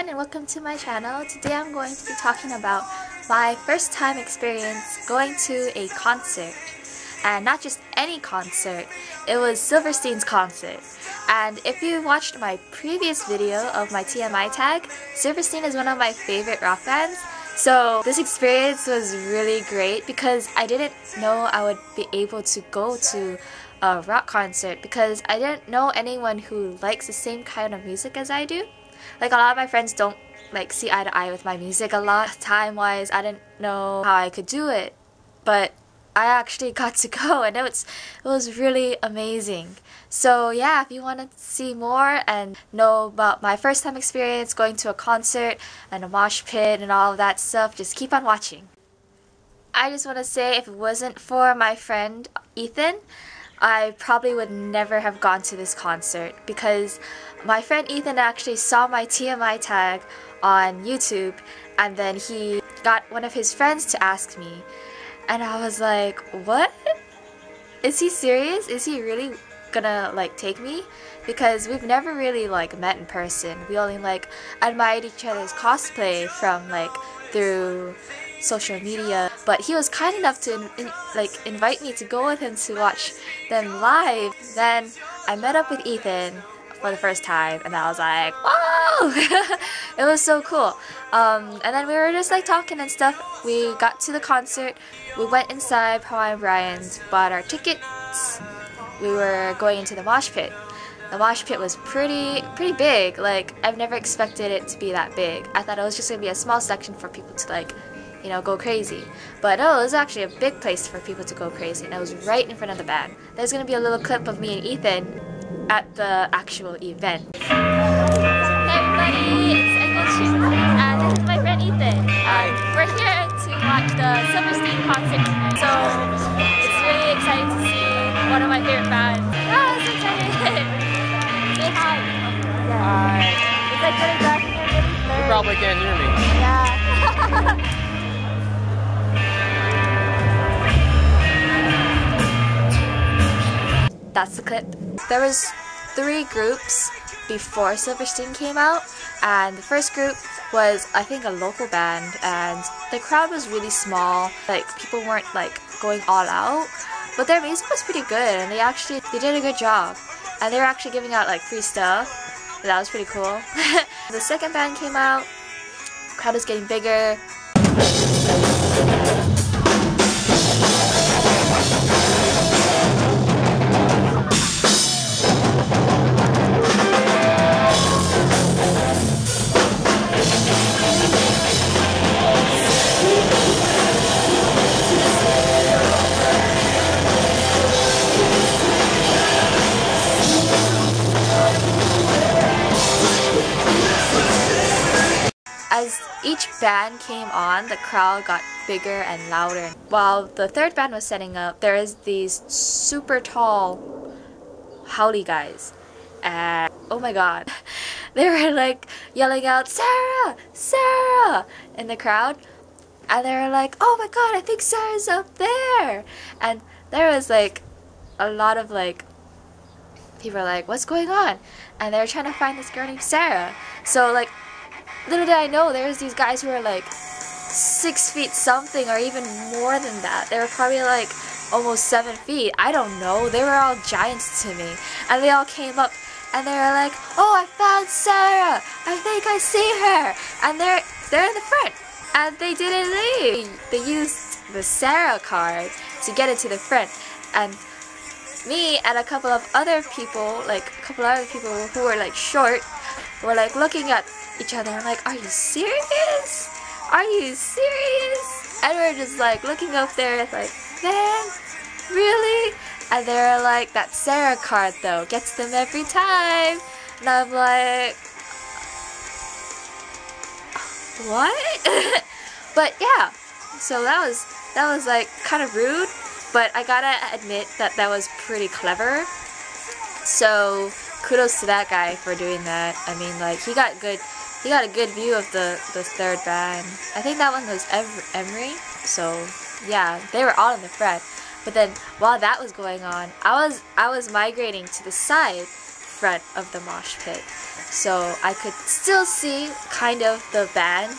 everyone, and welcome to my channel. Today I'm going to be talking about my first time experience going to a concert. And not just any concert, it was Silverstein's concert. And if you watched my previous video of my TMI tag, Silverstein is one of my favorite rock bands. So this experience was really great because I didn't know I would be able to go to a rock concert because I didn't know anyone who likes the same kind of music as I do. Like, a lot of my friends don't like see eye to eye with my music a lot. Time-wise, I didn't know how I could do it, but I actually got to go, and it was really amazing. So yeah, if you want to see more and know about my first time experience going to a concert and a mosh pit and all of that stuff, just keep on watching. I just want to say, if it wasn't for my friend Ethan, I probably would never have gone to this concert because my friend Ethan actually saw my TMI tag on YouTube, and then he got one of his friends to ask me, and I was like, what? Is he serious? Is he really gonna like take me? Because we've never really like met in person. We only like admired each other's cosplay from like through social media, but he was kind enough to invite me to go with him to watch them live. Then I met up with Ethan for the first time, and I was like, whoa! It was so cool. And then we were just like talking and stuff. We got to the concert, we went inside Hawaiian Brian's, bought our tickets. We were going into the mosh pit. The mosh pit was pretty big. Like, I've never expected it to be that big. I thought it was just gonna be a small section for people to like, you know, go crazy. But no, it was actually a big place for people to go crazy, and it was right in front of the band. There's gonna be a little clip of me and Ethan at the actual event. Hey everybody, it's Encore, and this is my friend Ethan. We're here to watch the Silverstein concert tonight, so it's really exciting to see one of my favorite bands. Oh, so excited! Say hi. Hi. It's like getting back in your really blurry. You probably can't hear me. Yeah. That's the clip. There was 3 groups before Silverstein came out, and the first group was, I think, a local band, and the crowd was really small. Like, people weren't like going all out, but their music was pretty good, and they did a good job, and they were actually giving out like free stuff. So that was pretty cool. The second band came out. The crowd was getting bigger. As each band came on, the crowd got bigger and louder. While the third band was setting up, there is these super tall howly guys, and oh my god, they were like yelling out, "Sarah! Sarah!" in the crowd, and they were like, "Oh my god, I think Sarah's up there!" And there was like a lot of like people were like, "What's going on?" And they were trying to find this girl named Sarah. So like, little did I know, there's these guys who are like 6 feet something, or even more than that. They were probably like almost 7 feet. I don't know. They were all giants to me. And they all came up and they were like, "Oh, I found Sarah! I think I see her!" And they're in the front. And they didn't leave. They used the Sarah card to get into the front. And me and a couple of other people who were like short, were like looking at each other. I'm like, "Are you serious? Are you serious?" And we're just like looking up there, it's like, "Man, really?" And they're like, "That Sarah card though gets them every time." And I'm like, what? But yeah, so that was like kind of rude, but I gotta admit that was pretty clever. So kudos to that guy for doing that. I mean, like, he got a good view of the third band. I think that one was Emery. So yeah, they were all in the front. But then while that was going on, I was migrating to the side front of the mosh pit, so I could still see kind of the band.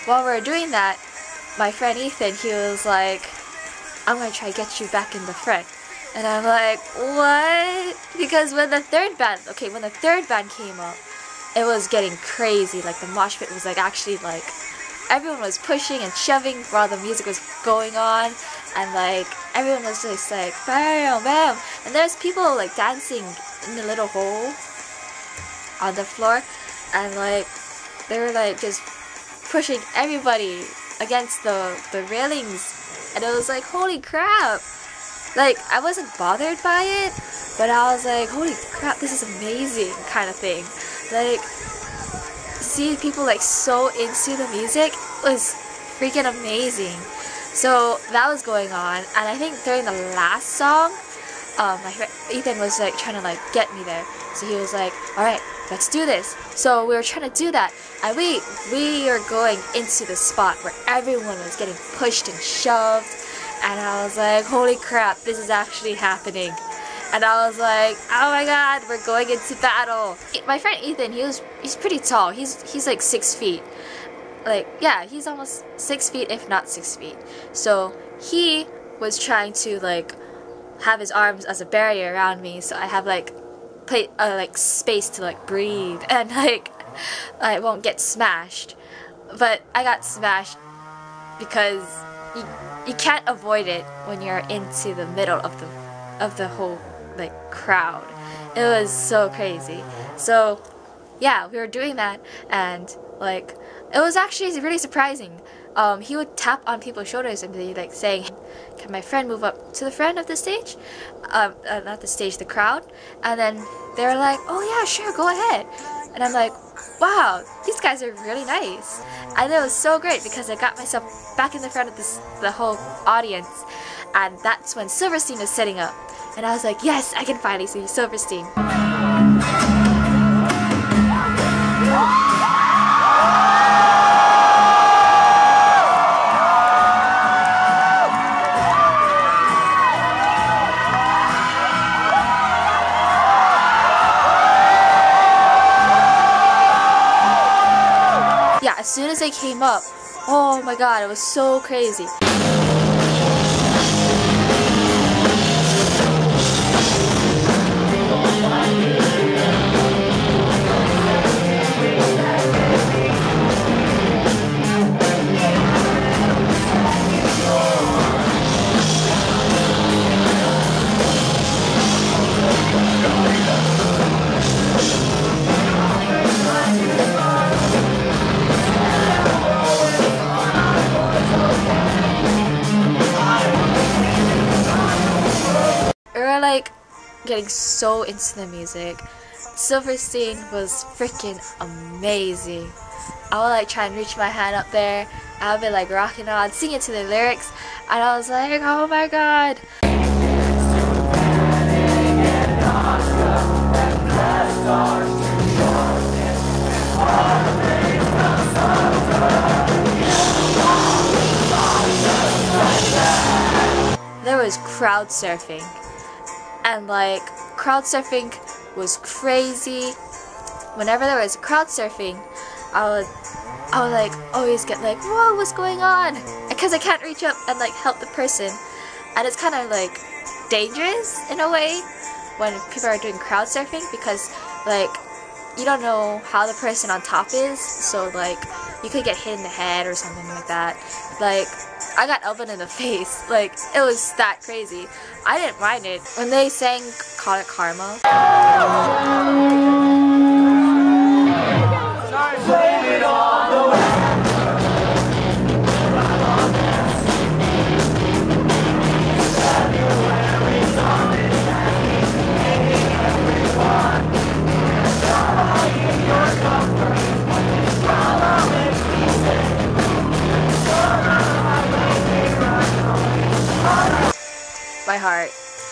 While we were doing that, my friend Ethan, he was like, I'm gonna try to get you back in the front. And I'm like, what? Because when the third band came up, it was getting crazy. Like the mosh pit was like actually like, everyone was pushing and shoving while the music was going on. And like, everyone was just like, bam, bam. And there's people like dancing in the little hole on the floor. And like, they were like just pushing everybody against the railings, and it was like, holy crap. Like, I wasn't bothered by it, but I was like, holy crap, this is amazing kind of thing. Like, see people like so into the music was freaking amazing. So that was going on, and I think during the last song, my friend Ethan was like trying to like get me there. So he was like, alright, let's do this. So we were trying to do that, and we are going into the spot where everyone was getting pushed and shoved, and I was like, holy crap, this is actually happening. And I was like, oh my god, we're going into battle. My friend Ethan, he's pretty tall. He's like 6 feet. Like, yeah, he's almost 6 feet, if not 6 feet. So he was trying to like have his arms as a barrier around me, so I have like space to like breathe and like I won't get smashed. But I got smashed because you can't avoid it when you're into the middle of the whole like crowd. It was so crazy. So yeah, we were doing that, and like it was actually really surprising. He would tap on people's shoulders and be like saying, can my friend move up to the front of the stage? Not the stage, the crowd. And then they were like, oh yeah, sure, go ahead. And I'm like, wow, these guys are really nice. And it was so great because I got myself back in the front of the whole audience. And that's when Silverstein was setting up. And I was like, yes, I can finally see Silverstein. As soon as they came up, oh my god, it was so crazy. Like getting so into the music. Silverstein was freaking amazing. I would like try and reach my hand up there. I would be like rocking on, singing to the lyrics, and I was like, oh my god. There was crowd surfing. And like, crowd surfing was crazy. Whenever there was crowd surfing, I would like always get like, whoa, what's going on? Because I can't reach up and like help the person. And it's kind of like dangerous in a way when people are doing crowd surfing, because like you don't know how the person on top is, so like you could get hit in the head or something like that. Like, I got elbowed in the face. Like, it was that crazy. I didn't mind it. When they sang Call It Karma,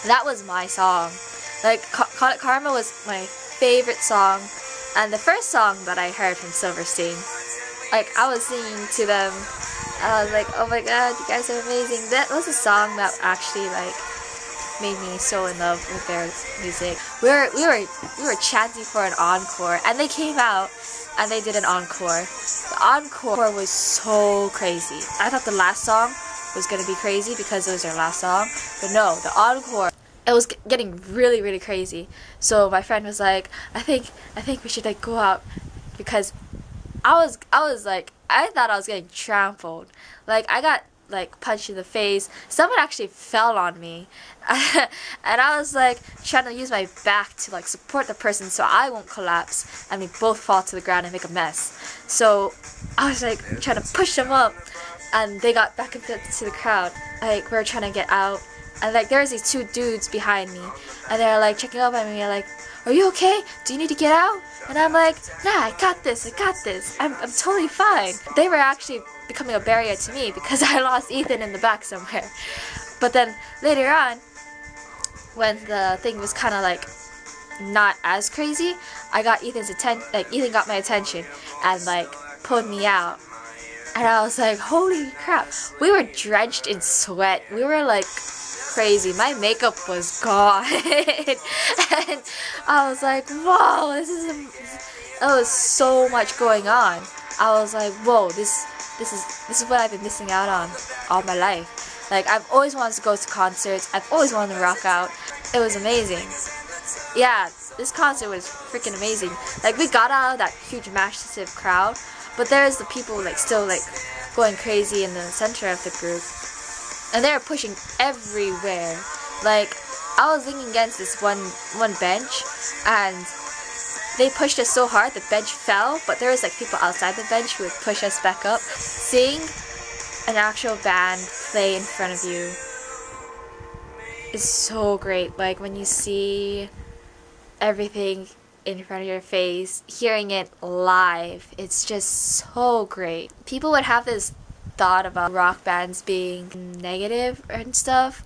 That was my song. Like, Karma was my favorite song, and the first song that I heard from Silverstein, like, I was singing to them, and I was like, oh my god, you guys are amazing. That was a song that actually, like, made me so in love with their music. We were chanting for an encore, and they came out, and they did an encore. The encore was so crazy. I thought the last song was gonna be crazy because it was their last song, but no, the encore, it was getting really, really crazy. So my friend was like, I think we should like go out, because I was like, I thought I was getting trampled. Like, I got like punched in the face. Someone actually fell on me, and I was like trying to use my back to like support the person so I won't collapse and we both fall to the ground and make a mess. So I was like trying to push them up, and they got back into the crowd. Like, we were trying to get out, and like there was these two dudes behind me, and they're like checking up on me, like, are you okay? Do you need to get out? And I'm like, nah, I got this. I'm totally fine. They were actually becoming a barrier to me because I lost Ethan in the back somewhere. But then later on, when the thing was kind of like not as crazy, I got Ethan's attention. Like, Ethan got my attention and like pulled me out. And I was like, holy crap. We were drenched in sweat. We were like crazy. My makeup was gone. And I was like, whoa, there was so much going on. I was like, whoa, this is what I've been missing out on all my life. Like, I've always wanted to go to concerts. I've always wanted to rock out. It was amazing. Yeah, this concert was freaking amazing. Like, we got out of that huge massive crowd, but there's the people like still like going crazy in the center of the group, and they were pushing everywhere. Like, I was leaning against this one bench, and they pushed us so hard the bench fell, but there was like people outside the bench who would push us back up. Seeing an actual band play in front of you is so great. Like, when you see everything in front of your face, hearing it live, it's just so great. People would have this thought about rock bands being negative and stuff,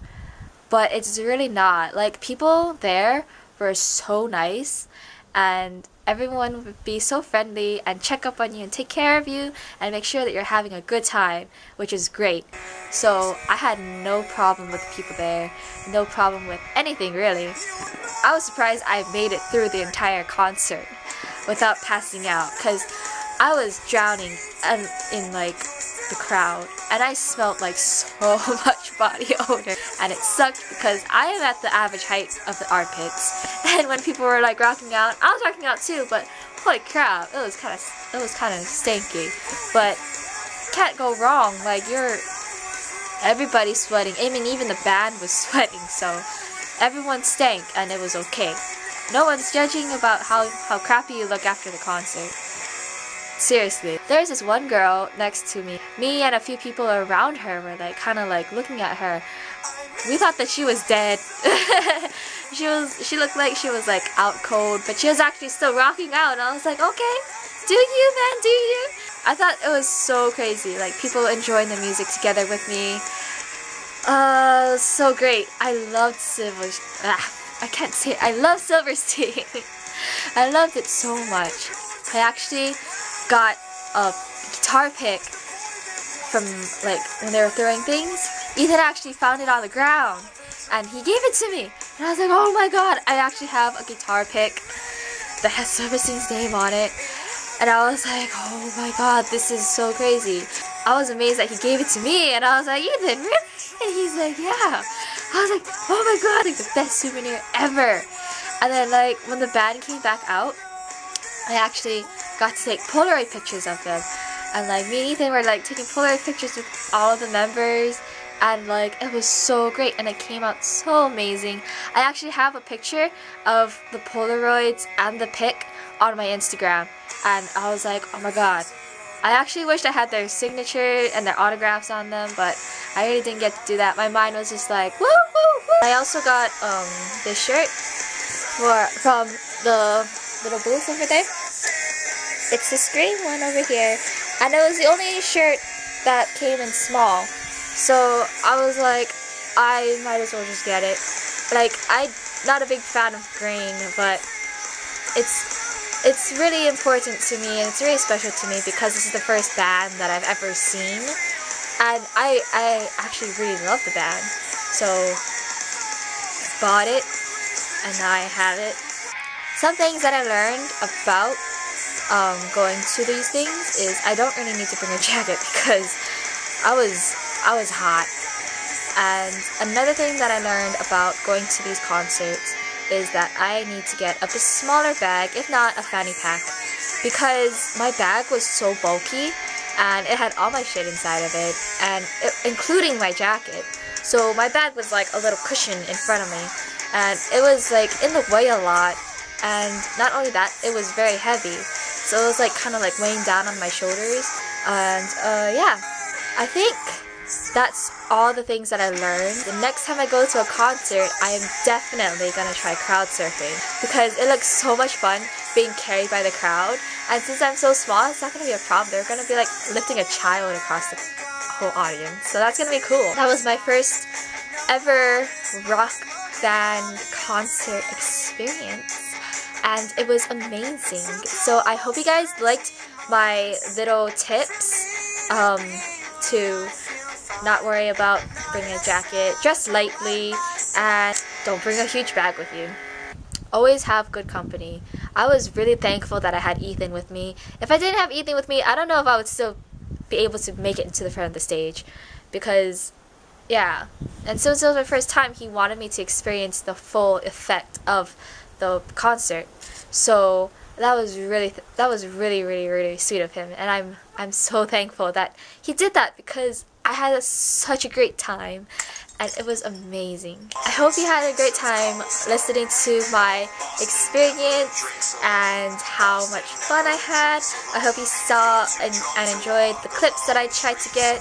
but it's really not. Like, people there were so nice, and everyone would be so friendly and check up on you and take care of you and make sure that you're having a good time, which is great. So I had no problem with the people there, no problem with anything really. I was surprised I made it through the entire concert without passing out, because I was drowning in like the crowd, and I smelled like so much body odor, and it sucked because I am at the average height of the armpits, and when people were like rocking out, I was rocking out too, but holy crap, it was kind of stanky. But can't go wrong. Like, everybody's sweating. I mean, even the band was sweating, so everyone stank, and it was okay. No one's judging about how crappy you look after the concert. Seriously. There's this one girl next to me. Me and a few people around her were like kind of like looking at her. We thought that she was dead. She looked like she was like out cold, but she was actually still rocking out, and I was like, okay, do you, man, do you? I thought it was so crazy, like people enjoying the music together with me. So great. I loved I love Silverstein. I loved it so much. I actually got a guitar pick from like when they were throwing things. Ethan actually found it on the ground and he gave it to me, and I was like, oh my god, I actually have a guitar pick that has Silverstein's name on it, and I was like, oh my god, this is so crazy. I was amazed that he gave it to me, and I was like, Ethan, really? And he's like, yeah. I was like, oh my god, like the best souvenir ever. And then like when the band came back out, I actually got to take Polaroid pictures of them, and like me and Ethan were like taking Polaroid pictures with all of the members, and like it was so great, and it came out so amazing. I actually have a picture of the Polaroids and the pic on my Instagram, and I was like, oh my god. I actually wished I had their signature and their autographs on them, but I really didn't get to do that. My mind was just like, woo woo woo. I also got this shirt from the little booth over there. It's this green one over here, and it was the only shirt that came in small, so I was like, I might as well just get it. like, I'm not a big fan of green, but it's really important to me, and it's really special to me because this is the first band that I've ever seen, and I actually really love the band, so I bought it, and now I have it. Some things that I learned about going to these things is I don't really need to bring a jacket because I was hot. And another thing that I learned about going to these concerts is that I need to get a smaller bag, if not a fanny pack, because my bag was so bulky and it had all my shit inside of it, and including my jacket. So my bag was like a little cushion in front of me, and it was like in the way a lot. And not only that, it was very heavy, so it was like kind of like weighing down on my shoulders. And yeah, I think that's all the things that I learned. The next time I go to a concert, I am definitely gonna try crowd surfing because it looks so much fun being carried by the crowd. And since I'm so small, it's not gonna be a problem. They're gonna be like lifting a child across the whole audience, so that's gonna be cool. That was my first ever rock band concert experience, and it was amazing. So I hope you guys liked my little tips to not worry about bringing a jacket, dress lightly, and don't bring a huge bag with you. Always have good company. I was really thankful that I had Ethan with me. If I didn't have Ethan with me, I don't know if I would still be able to make it into the front of the stage, because yeah, and since it was my first time, he wanted me to experience the full effect of the concert. So that was really sweet of him, and I'm so thankful that he did that because I had such a great time and it was amazing. I hope you had a great time listening to my experience and how much fun I had. I hope you saw and enjoyed the clips that I tried to get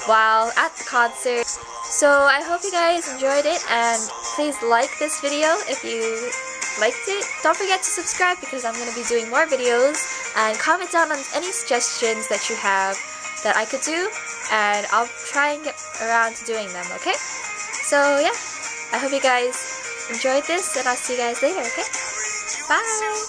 while at the concert. So I hope you guys enjoyed it, and please like this video if you liked it. Don't forget to subscribe because I'm going to be doing more videos, and comment down on any suggestions that you have that I could do, and I'll try and get around to doing them, okay? So yeah, I hope you guys enjoyed this, and I'll see you guys later, okay? Bye!